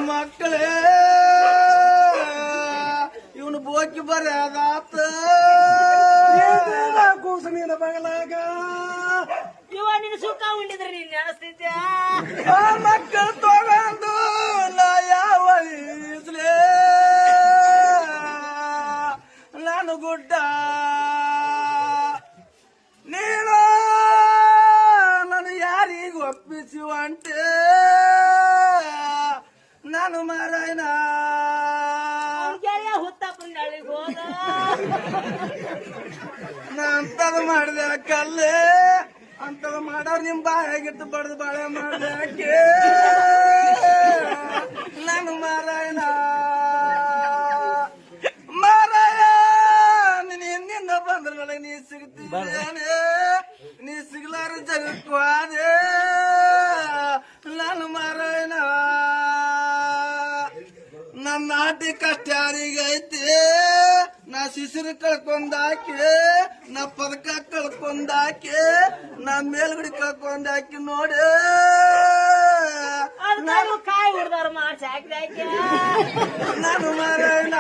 ಮಕ್ಕಳೇ ಇವನು ಬೋಕಿ ಬರ್ಯಾದಾತ ಕೂಸು ನೀನ ಬಗಲಾಗ ಇವ ನಿನ್ನ ಸುಖ ಉಂಡಿದ್ರೆ ನೀನ್ ನೆನಸ್ತೈತ್ಯಾ ಮಕ್ಕಳು ತಗೊಂಡು ನಾ ಯಾವ ಈಸ್ಲೇ ನಾನು ಗುಡ್ಡ ನೀನು ನಾನು ಯಾರಿಗ ಒಪ್ಪಿಸುವಂತೆ ನಾನು ಮಾರಾಯಣ ಗೆಳೆಯ ಹುತ್ತಪ್ಪನ ನಳಿಗೆ ಹೋದ ನಾ ಅಂತದ ಮಾಡಿದೆ ಕಲ್ಲೇ ಅಂತದ ಮಾಡೋರು ನಿಮ್ ಬಾಯಾಗಿಟ್ಟು ಬಡ್ದು ಬಾಳೆ ಮಾಡ್ಯಾಕೆ ನಾನು ಮಾರಾಯಣ ಮಾರಾಯ ನೀನ್ ಹಿಂದಿಂದ ಬಂದ್ರ ನನಗೆ ನೀ ಸಿಗ್ತಿದ್ದೇನೆ ನೀ ಸಿಗ್ಲಾರ ಜಗಕ್ಕೂ ಅದೇ ನಾನು ಮಾರಾಯಣ ನನ್ನ ನಾಟಿ ಕಷ್ಟ ಯಾರಿಗೈತಿ ನಾ ಶಿಶಿರು ಕಳ್ಕೊಂಡಾಕಿ ನಾ ಪದಕ ಕಳ್ಕೊಂಡಾಕಿ ನಾ ಮೇಲ್ಗಡೆ ಕಳ್ಕೊಂಡಾಕಿ ನೋಡಿ ಕಾಯಿ ಹುಡ್ದವ್ರು ಮಾಡ್ಸಿ ಹಾಕಿದ ನಾನು ಮಾರಾಯಣ